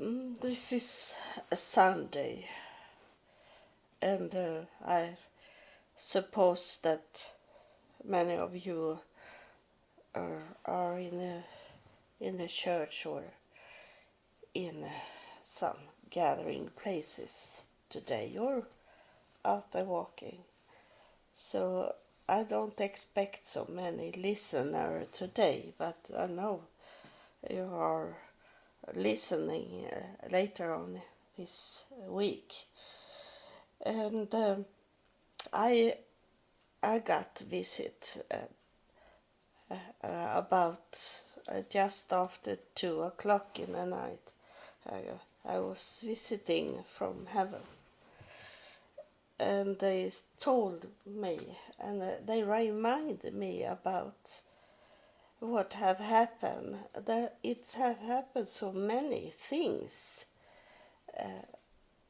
This is a Sunday, and I suppose that many of you are in a church or in some gathering places today or out there walking. So I don't expect so many listeners today, but I know you are listening later on this week. And I got visit about just after 2 o'clock in the night. I was visiting from heaven, and they told me and they reminded me about what have happened. That it have happened so many things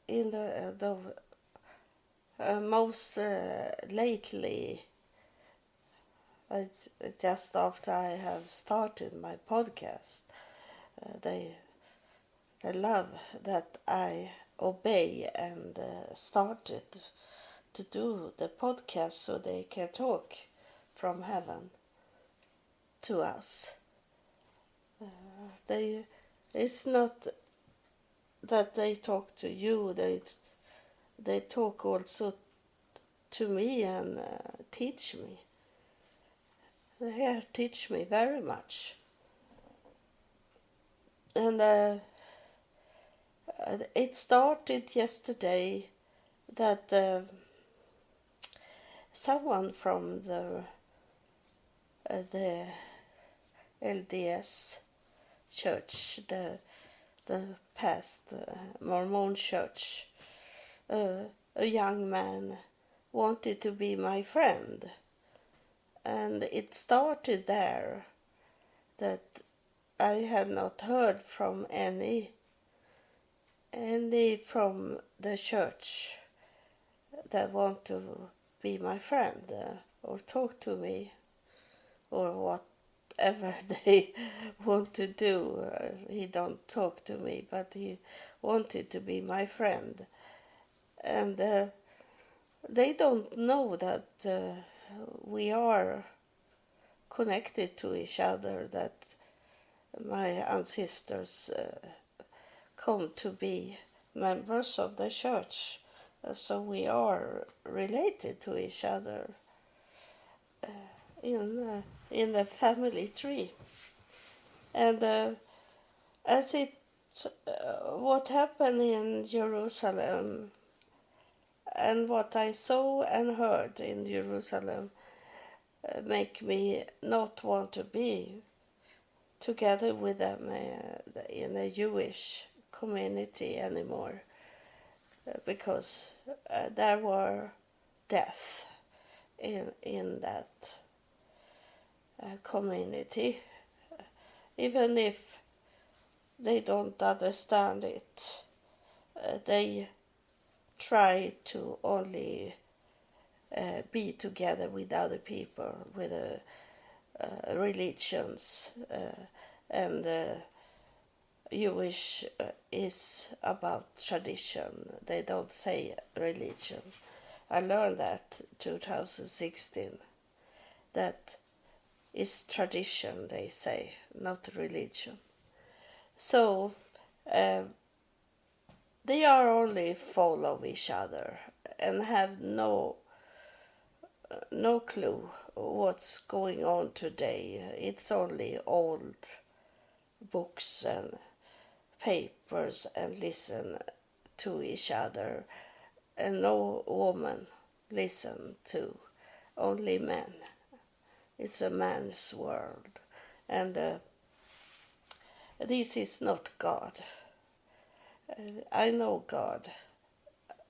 in the most lately. Just after I have started my podcast, they love that I obey and started to do the podcast so they can talk from heaven to us. It's not that they talk to you, they talk also to me and teach me. They teach me very much. And it started yesterday that someone from the LDS church, the past Mormon church, a young man wanted to be my friend. And it started there that I had not heard from any from the church that want to be my friend or talk to me or whatever they want to do. He don't talk to me, but he wanted to be my friend. And they don't know that we are connected to each other, that my ancestors come to be members of the church. So we are related to each other in the family tree. And as it what happened in Jerusalem and what I saw and heard in Jerusalem make me not want to be together with them in a Jewish community anymore, because there were death in that community, even if they don't understand it. They try to only be together with other people, with religions, and Jewish is about tradition. They don't say religion. I learned that 2016. That is tradition, they say, not religion. So they are only full of each other and have no clue what's going on today. It's only old books and papers and listen to each other, and no woman listen to, only men. It's a man's world, and this is not God. I know God.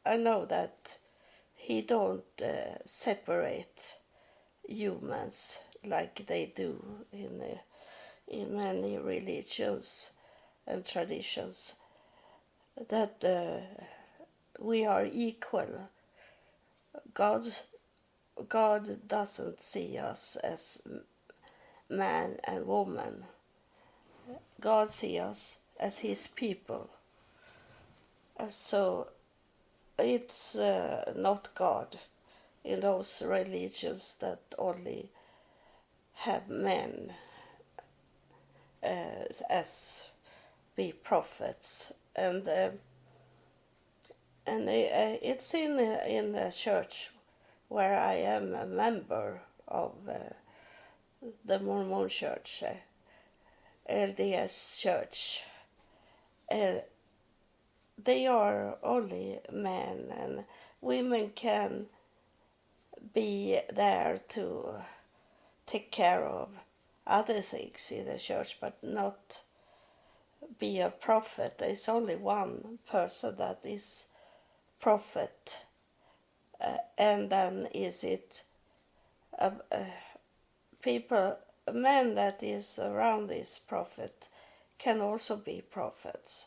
I know that he don't separate humans like they do in many religions and traditions, that we are equal. God doesn't see us as man and woman. God sees us as his people, So it's not God in those religions that only have men as be prophets, and it's in the church where I am a member of the Mormon Church, LDS Church. Uh, they are only men, and women can be there to take care of other things in the church, but not be a prophet. There's only one person that is prophet, and then is it people, men that is around this prophet can also be prophets.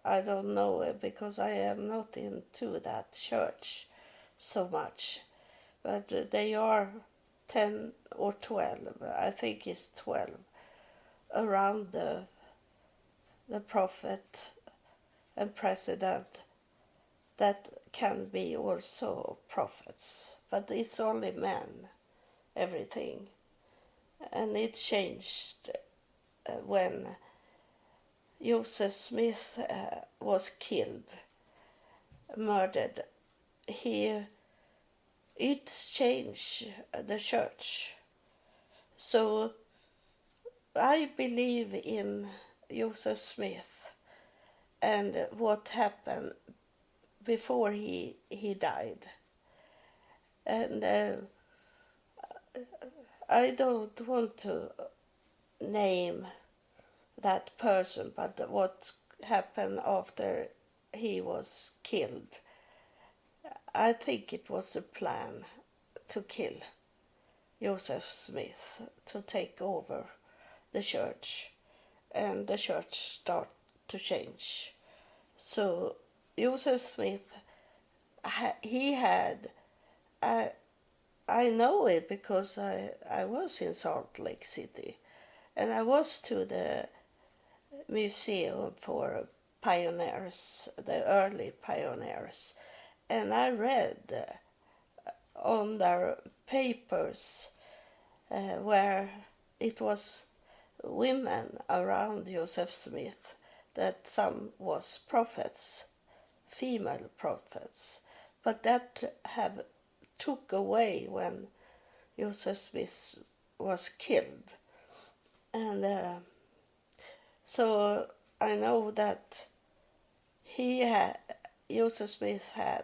I don't know because I am not into that church so much, but they are 10 or 12, I think it's 12, around the prophet and president that can be also prophets, but it's only men, everything. And it changed when Joseph Smith was killed, murdered. It changed the church. So I believe in Joseph Smith and what happened before he died. And I don't want to name that person, but what happened after he was killed. I think it was a plan to kill Joseph Smith, to take over the church, and the church started to change. So Joseph Smith, he had, I know it because I was in Salt Lake City, and I was to the museum for pioneers, the early pioneers, and I read on their papers where it was women around Joseph Smith, that some was prophets, female prophets, but that have took away when Joseph Smith was killed. And so I know that Joseph Smith had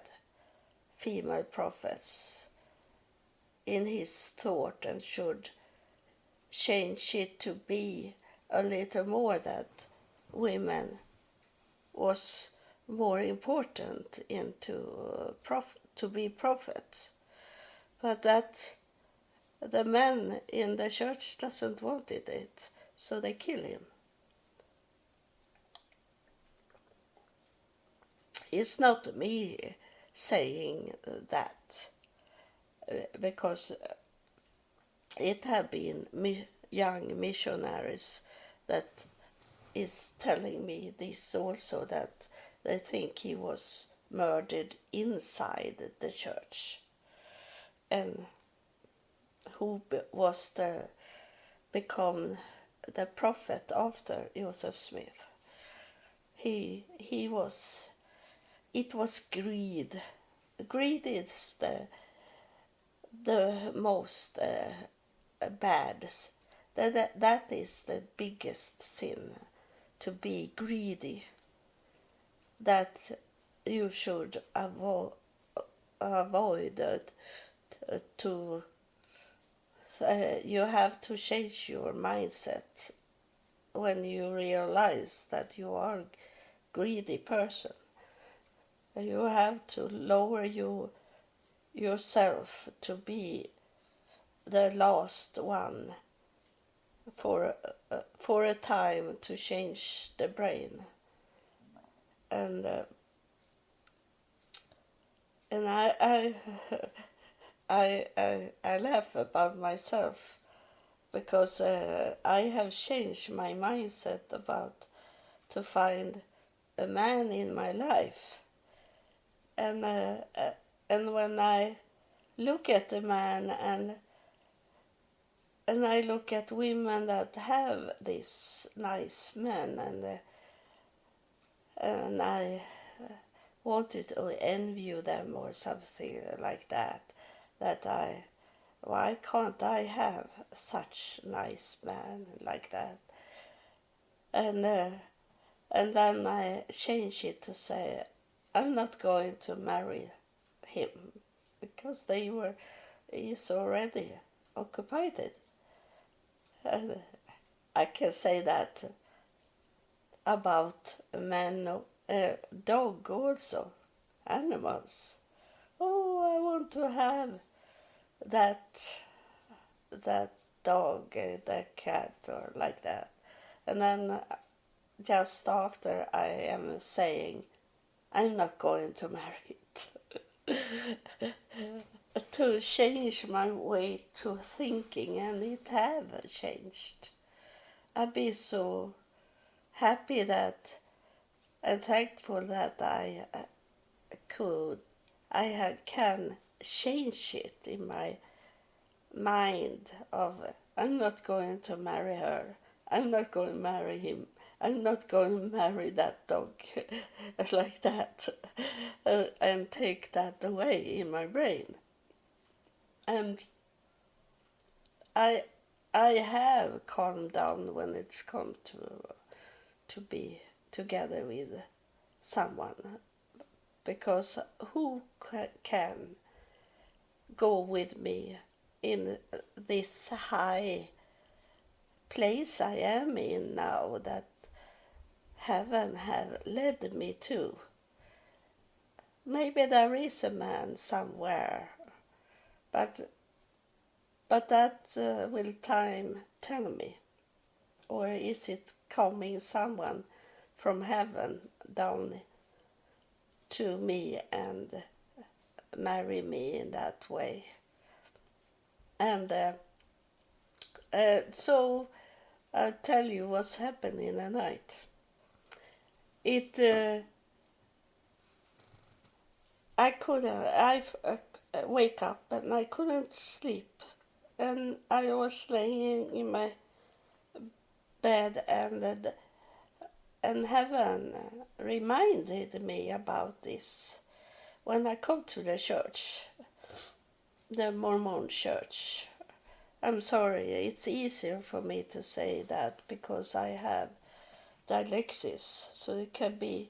female prophets in his thought, and should change it to be a little more that women was more important into to be prophets, but that the men in the church doesn't wanted it, so they kill him. It's not me saying that, because it have been young missionaries that is telling me this also, that they think he was murdered inside the church. And who was become the prophet after Joseph Smith? He was. It was greed. Greed is the most bad. That is the biggest sin, to be greedy. That you should avoid to. You have to change your mindset when you realize that you are a greedy person. You have to lower yourself to be the last one for a time, to change the brain. And I I laugh about myself, because I have changed my mindset about to find a man in my life. And and when I look at a man and I look at women that have this nice men, and I wanted to envy them or something like that. That why can't I have such nice man like that? And and then I change it to say, I'm not going to marry him because he's already occupied. And I can say that about men, dog also, animals. Oh, I want to have that that dog, that cat, or like that. And then just after I am saying, I'm not going to marry it. To change my way to thinking, and it have changed. I'd be so happy that and thankful that could, can change it in my mind of I'm not going to marry her, I'm not going to marry him, I'm not going to marry that dog like that, and take that away in my brain. And I I have calmed down when it's come to be together with someone, because who can go with me in this high place I am in now that heaven have led me to? Maybe there is a man somewhere, but that will time tell me. Or is it coming someone from heaven down to me and marry me in that way? And so I'll tell you what's happened in the night. It I couldn't. I wake up and I couldn't sleep, and I was laying in my bed, and heaven reminded me about this when I come to the church, the Mormon church. I'm sorry, it's easier for me to say that because I have dyslexia, so it can be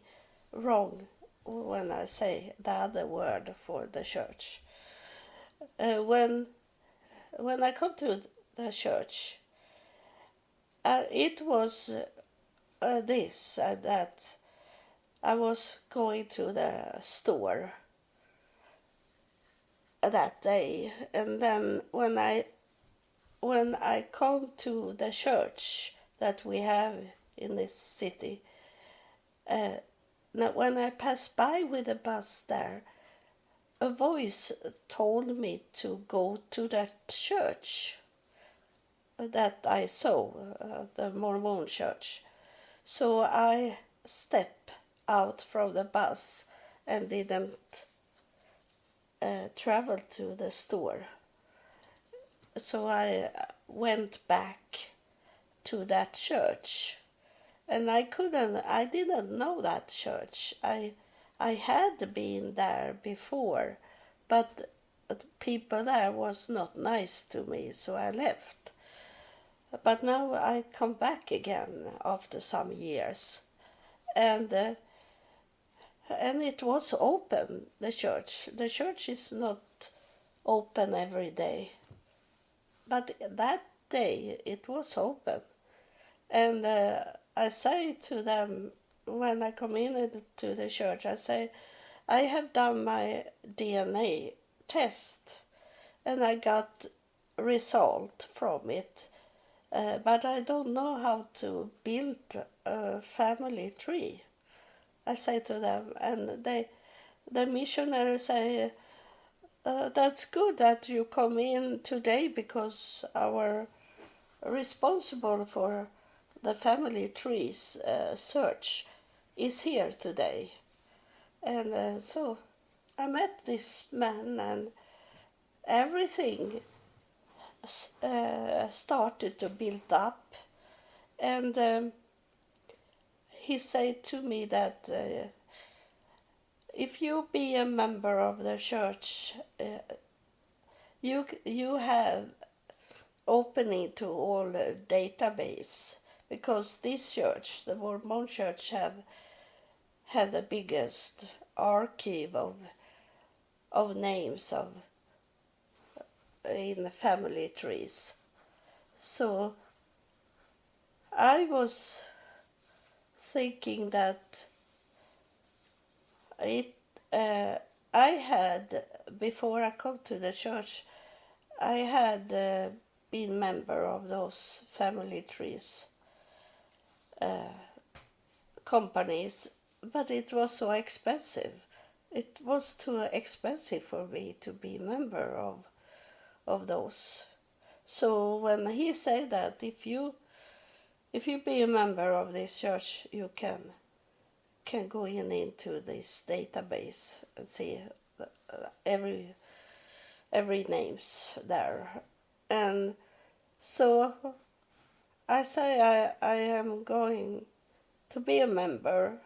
wrong when I say the other word for the church. When I come to the church, it was that I was going to the store that day, and then when I come to the church that we have in this city, when I passed by with the bus there, a voice told me to go to that church that I saw, the Mormon church. So I stepped out from the bus and didn't travel to the store. So I went back to that church, and I didn't know that church. I had been there before, but people there was not nice to me, so I left. But now I come back again after some years, and it was open. The church is not open every day, but that day it was open, and I say to them when I come into the church, I say, I have done my DNA test, and I got result from it. But I don't know how to build a family tree. I say to them, and the missionaries say, that's good that you come in today because our responsible for the family trees search is here today. And so I met this man, and everything started to build up. And he said to me that if you be a member of the church, you have opening to all the database, because this church, the Mormon church, have the biggest archive of names of in the family trees. So I was thinking that it I had, before I come to the church, I had been member of those family trees companies, but it was so expensive. It was too expensive for me to be member of those. So when he said that if you be a member of this church, you can go into this database and see every names there. And so I say I am going to be a member,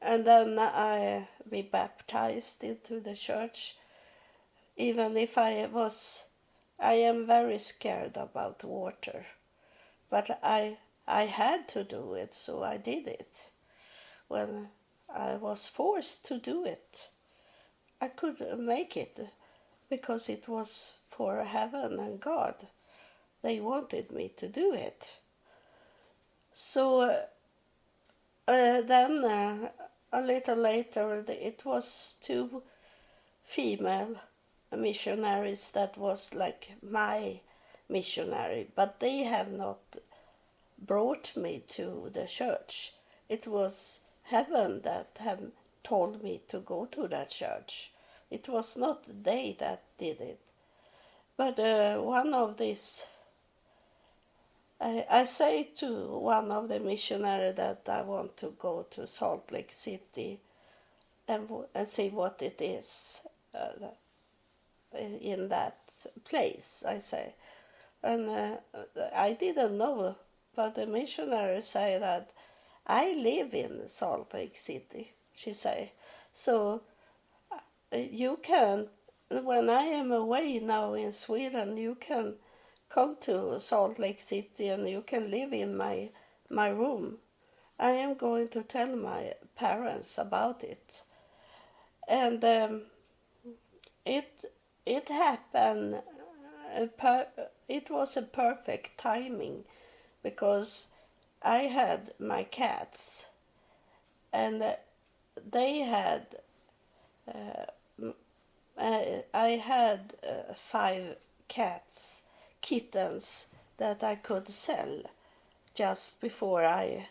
and then I be baptized into the church, even if I am very scared about water, but I had to do it, so I did it. When I was forced to do it, I couldn't make it, because it was for heaven and God. They wanted me to do it. So then a little later, it was 2 female missionaries that was like my missionary, but they have not brought me to the church. It was heaven that have told me to go to that church. It was not they that did it. But one of these, I say to one of the missionaries that I want to go to Salt Lake City and see what it is in that place, I say. And I didn't know, but the missionary say that I live in Salt Lake City, she say. So you can, when I am away now in Sweden, you can come to Salt Lake City and you can live in my room. I am going to tell my parents about it. And it happened, it was a perfect timing, because I had my cats, and they had I had 5 kittens that I could sell just before I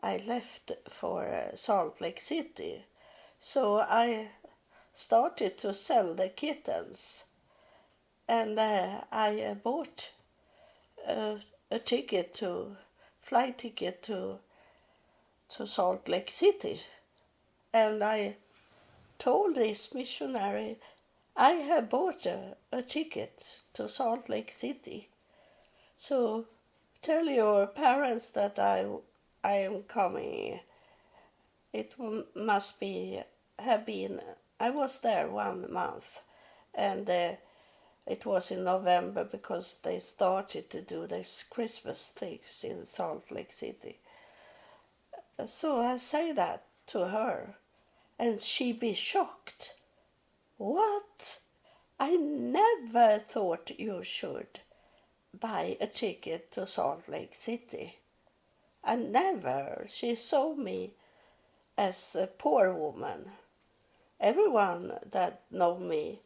left for Salt Lake City. So I started to sell the kittens, and I bought a flight ticket to Salt Lake City, and I told this missionary I have bought a ticket to Salt Lake City. So tell your parents that I am coming. It must have been, I was there 1 month, and it was in November, because they started to do this Christmas things in Salt Lake City. So I say that to her, and she be shocked. What? I never thought you should buy a ticket to Salt Lake City. I never. She saw me as a poor woman. Everyone that know me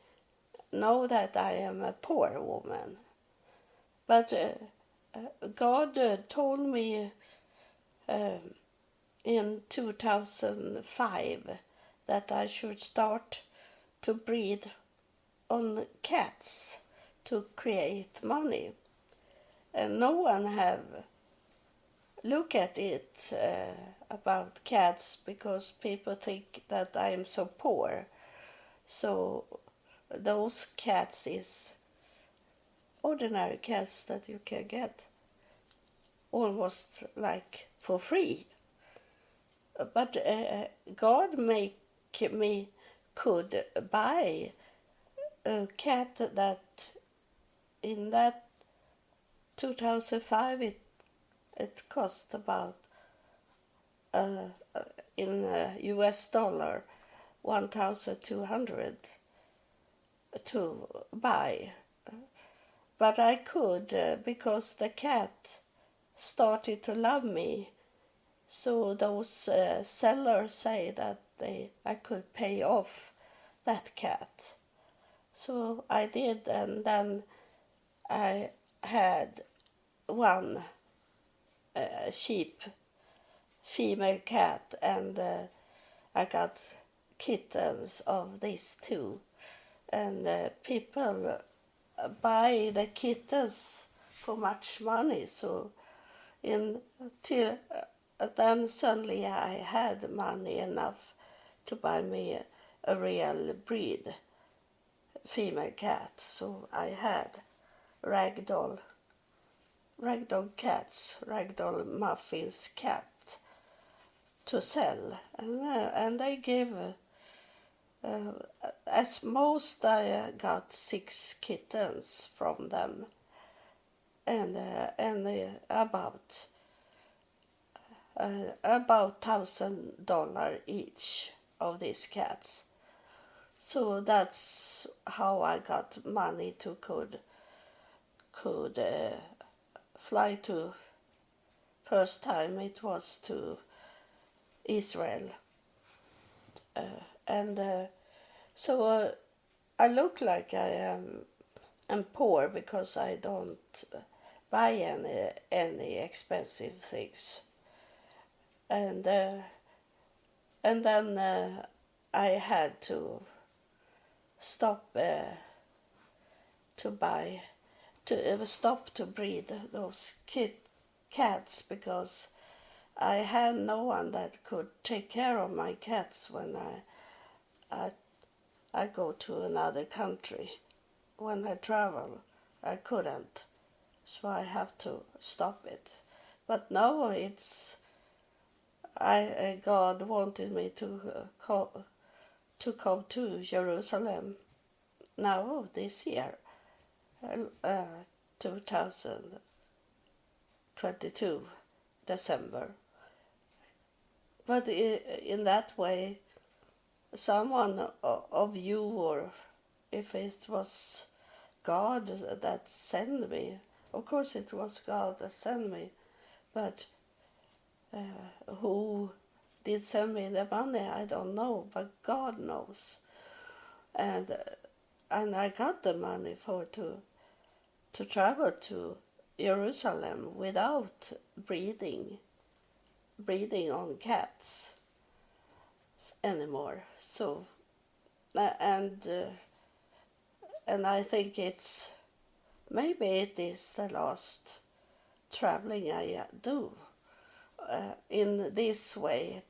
know that I am a poor woman. But God told me in 2005 that I should start to breed on cats to create money. And no one have look at it about cats because people think that I am so poor. So those cats is ordinary cats that you can get almost like for free. But God make me could buy a cat that in that 2005 it cost about uh, in US dollar 1,200 to buy. But I could because the cat started to love me. So those sellers say that I could pay off that cat. So I did, and then I had one cheap female cat, and I got kittens of these two. And people buy the kittens for much money. So until then suddenly I had money enough to buy me a real breed female cat. So I had ragdoll cats, ragdoll muffins cat to sell, and I gave uh, as most I got 6 kittens from them, and about $1,000 each of these cats. So that's how I got money to could fly to. First time it was to Israel, and so I look like I am poor because I don't buy any expensive things, and then I had to stop to buy to stop to breed those cats because I had no one that could take care of my cats when I go to another country. When I travel, I couldn't, so I have to stop it. But now it's God wanted me to come to Jerusalem now this year, 2022 December. But in that way, someone of you, or if it was God that sent me, of course it was God that sent me, but who did send me the money, I don't know, but God knows. And I got the money to travel to Jerusalem without breeding on cats anymore. So and I think maybe it is the last traveling I do in this way.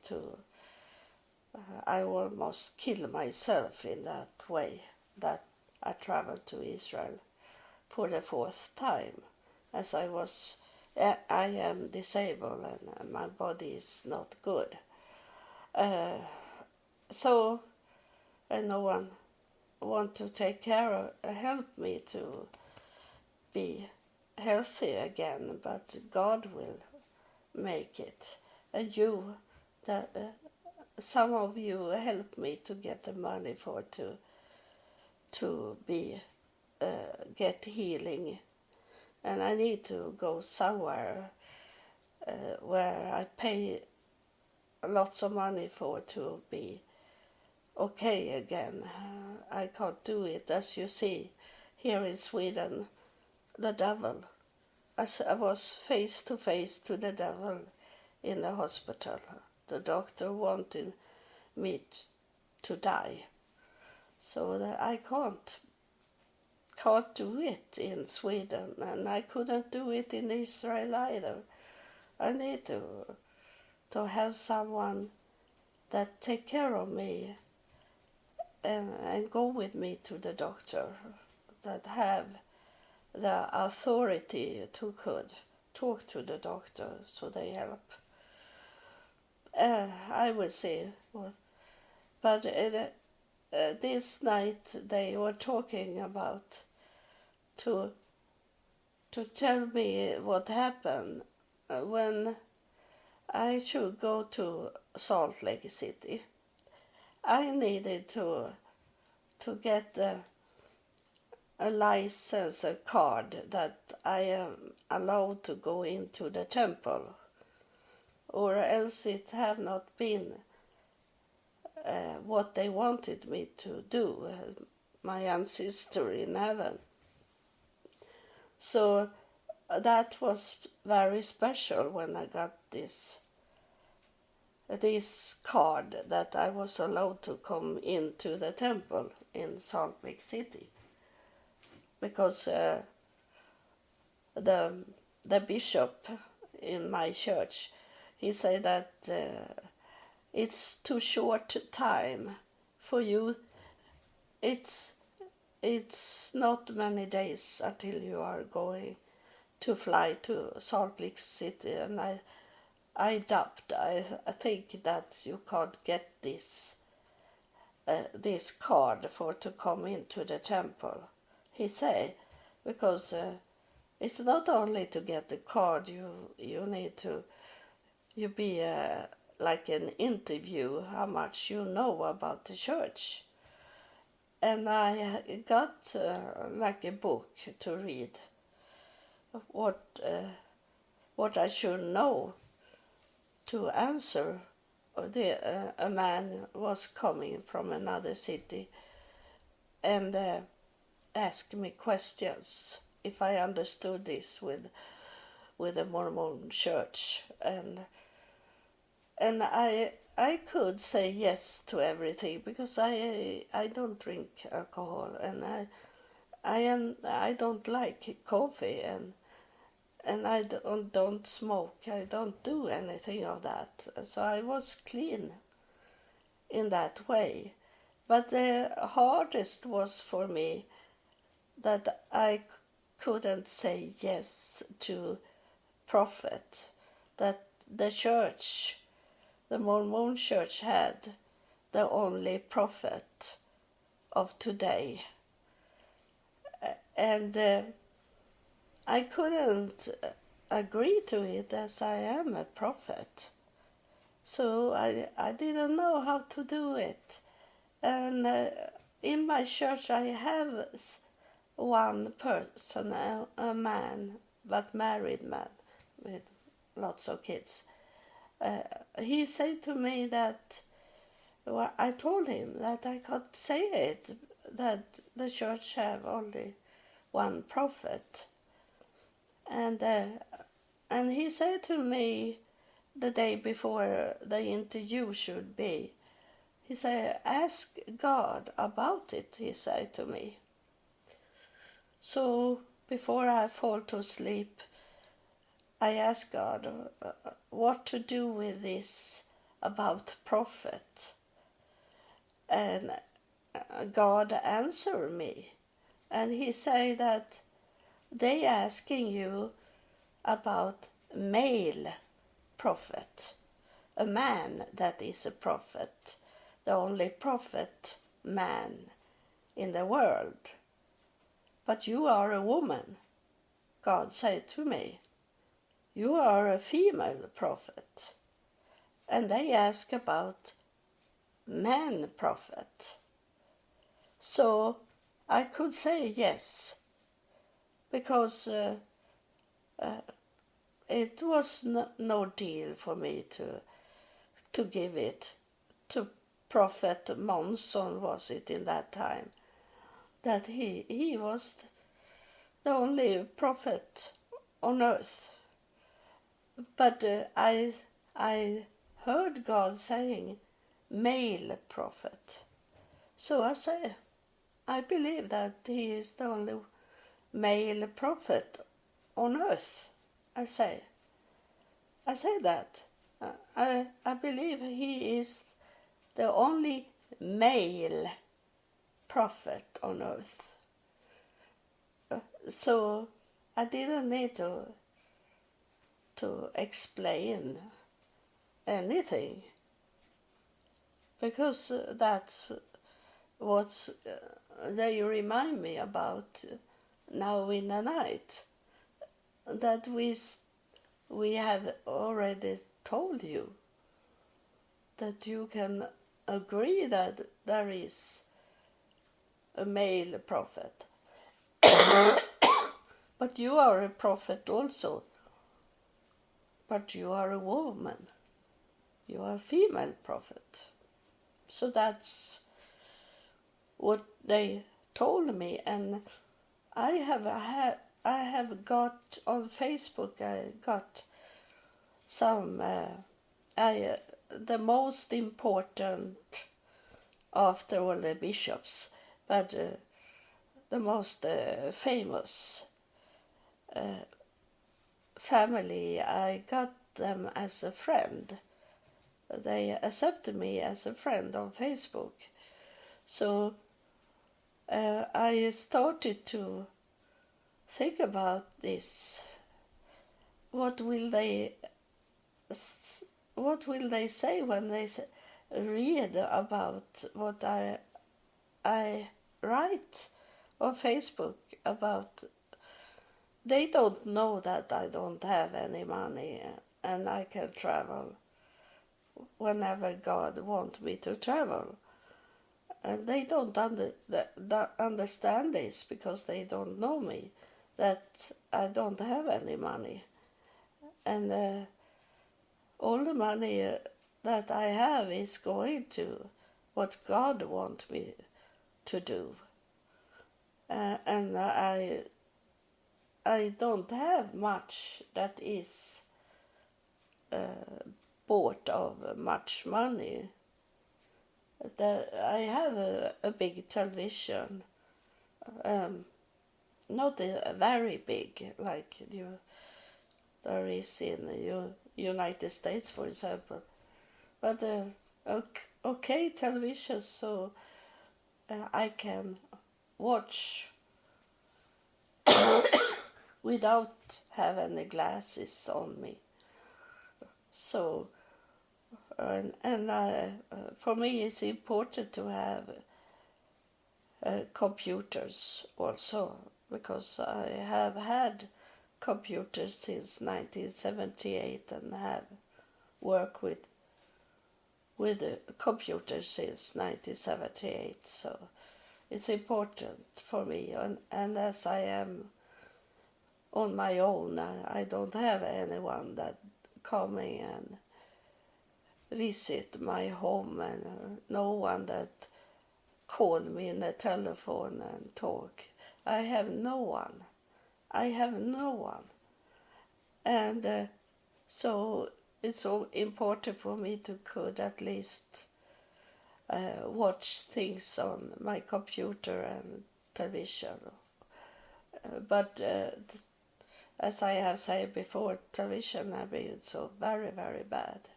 I almost kill myself in that way, that I traveled to Israel for the 4th time, as I am disabled and my body is not good. So no one want to take care of, help me to be healthy again, but God will make it. And some of you help me to get the money to be get healing, and I need to go somewhere where I pay lots of money for to be okay again. I can't do it, as you see here in Sweden. The devil, as I was face to face to the devil in the hospital. The doctor wanted me to die, so that I can't do it in Sweden, and I couldn't do it in Israel either. I need to have someone that take care of me and go with me to the doctor, that have the authority to could talk to the doctor so they help. I will see. But this night they were talking about to tell me what happened when I should go to Salt Lake City. I needed to get a license, a card that I am allowed to go into the temple, or else it have not been what they wanted me to do, my ancestor in heaven. So that was very special when I got this card that I was allowed to come into the temple in Salt Lake City, because the bishop in my church, he said that it's too short time for you. It's not many days until you are going to fly to Salt Lake City, and I doubt. I think that you can't get this card for to come into the temple. He say, because it's not only to get the card. You need to be like an interview how much you know about the church. And I got like a book to read what I should know to answer. A man was coming from another city and asked me questions if I understood this with the Mormon church, and I could say yes to everything because I don't drink alcohol, and I don't like coffee, and I don't smoke. I don't do anything of that. So I was clean in that way. But the hardest was for me that I couldn't say yes to prophet, that the church, the Mormon church, had the only prophet of today. And I couldn't agree to it as I am a prophet. So I didn't know how to do it. And in my church I have one person, a man, but married man with lots of kids. He said to me that, well, I told him that I can't say it, that the church have only one prophet. And he said to me the day before the interview should be, he said, ask God about it, he said to me. So before I fall to sleep, I asked God what to do with this about prophet. And God answered me. And he said that they asking you about male prophet, a man that is a prophet, the only prophet man in the world. But you are a woman, God said to me. You are a female prophet. And they ask about man prophet. So I could say yes, because it was no deal for me to give it to Prophet Monson, was it in that time, that he was the only prophet on earth. But I heard God saying male prophet. So I say, I believe that he is the only male prophet on earth, I say. I say that. I believe he is the only male prophet on earth. So I didn't need to explain anything, because that's what they remind me about now in the night, that we have already told you that you can agree that there is a male prophet. But you are a prophet also. But you are a woman. You are a female prophet. So that's what they told me. And I have got on Facebook, I got some, the most important after all the bishops, but the most famous family, I got them as a friend. They accepted me as a friend on Facebook. So I started to think about this. What will they say when they read about what I write on Facebook about? They don't know that I don't have any money and I can travel whenever God wants me to travel. And they don't understand this because they don't know me, that I don't have any money. And all the money that I have is going to what God wants me to do. And I don't have much that is bought of much money. I have a big television, not a very big like there is in the United States, for example, but okay television, so I can watch without having any glasses on me. So, for me it's important to have computers also, because I have had computers since 1978 and have worked with computers since 1978. So it's important for me, and as I am on my own, I don't have anyone that coming and visit my home, and no one that call me in the telephone and talk. I have no one. And so it's so important for me to could at least watch things on my computer and television. But as I have said before, television has been so very, very bad.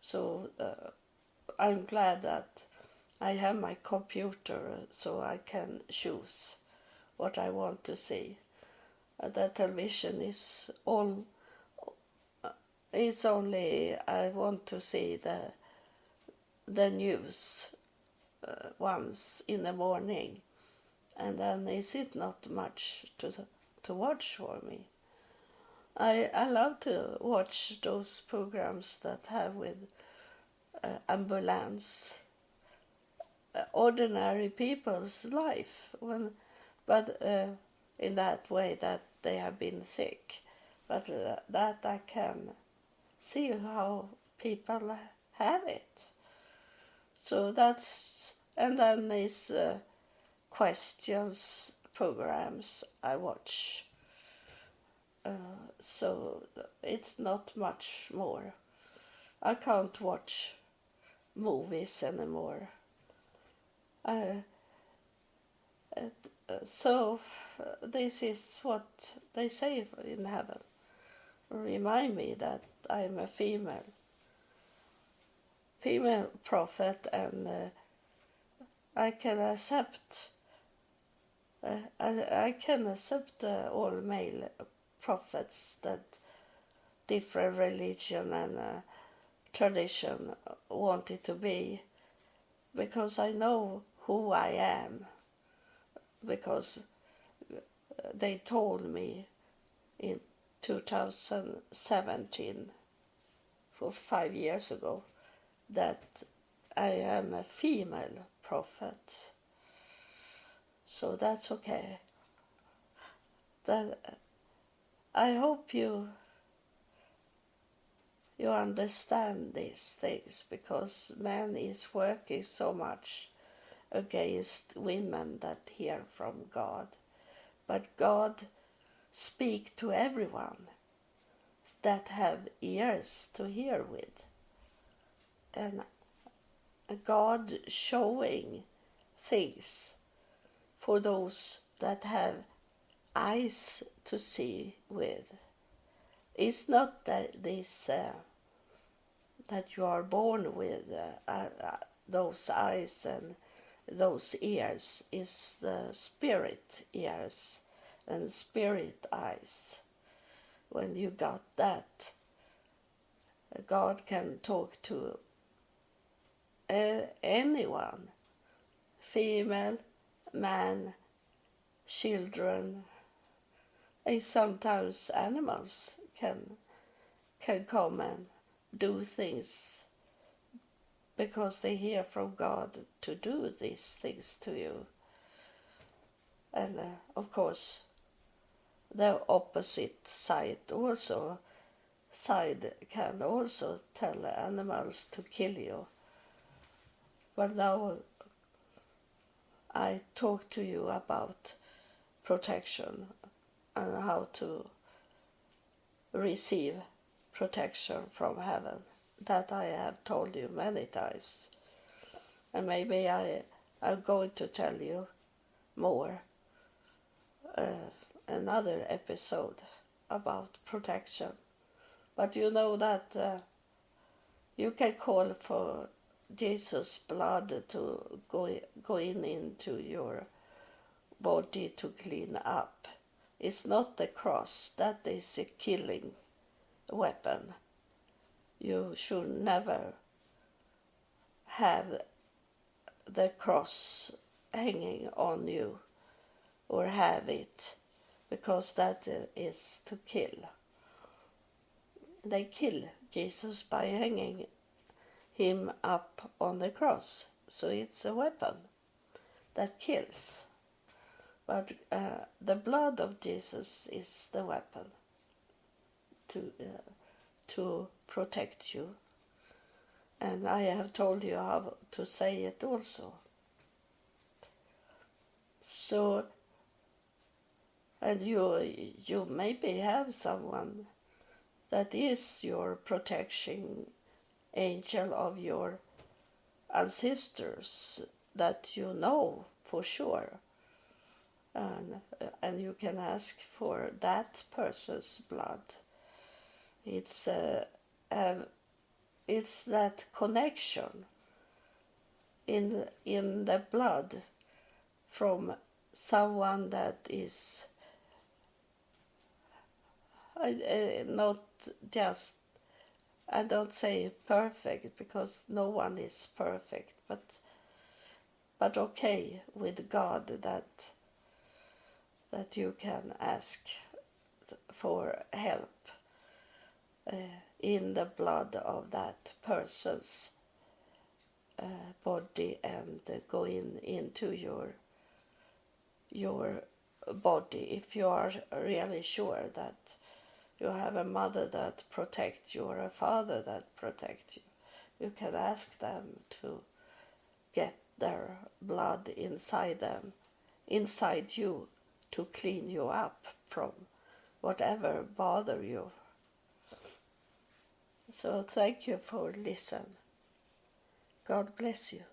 So I'm glad that I have my computer so I can choose what I want to see. The television is all. It's only I want to see the news once in the morning, and then is it not much to watch for me. I love to watch those programs that have with ambulance, ordinary people's life, but in that way that they have been sick, but that I can see how people have it. So that's, and then these questions programs I watch. So it's not much more. I can't watch movies anymore. So this is what they say in heaven. remind me that I'm a female prophet, and I can accept I can accept all male prophets that different religion and tradition want it to be, because I know who I am, because they told me in 2017, for 5 years ago, that I am a female prophet. So that's okay. That I hope you understand these things, because man is working so much against women that hear from God. But God speak to everyone that have ears to hear with. And God showing things for those that have eyes to see with. It's not that this that you are born with those eyes and those ears. Is the spirit ears and spirit eyes. When you got that, God can talk to anyone, female, man, children, and sometimes animals can come and do things because they hear from God to do these things to you. And of course, the opposite side can also tell animals to kill you. But now I talk to you about protection and how to receive protection from heaven. That I have told you many times. And maybe I'm going to tell you more another episode about protection. But you know that you can call for Jesus' blood to go into your body to clean up. It's not the cross. That is a killing weapon. You should never have the cross hanging on you or have it, because that is to kill. They kill Jesus by hanging him up on the cross. So it's a weapon that kills. But the blood of Jesus is the weapon to protect you. And I have told you how to say it also. So, and you maybe have someone that is your protection angel of your ancestors that you know for sure. And you can ask for that person's blood. It's that connection in the blood from someone that is not just, I don't say perfect, because no one is perfect, but okay with God, that you can ask for help in the blood of that person's body, and go into your body, if you are really sure that you have a mother that protects you or a father that protects you. You can ask them to get their blood inside you, to clean you up from whatever bother you. So thank you for listening. God bless you.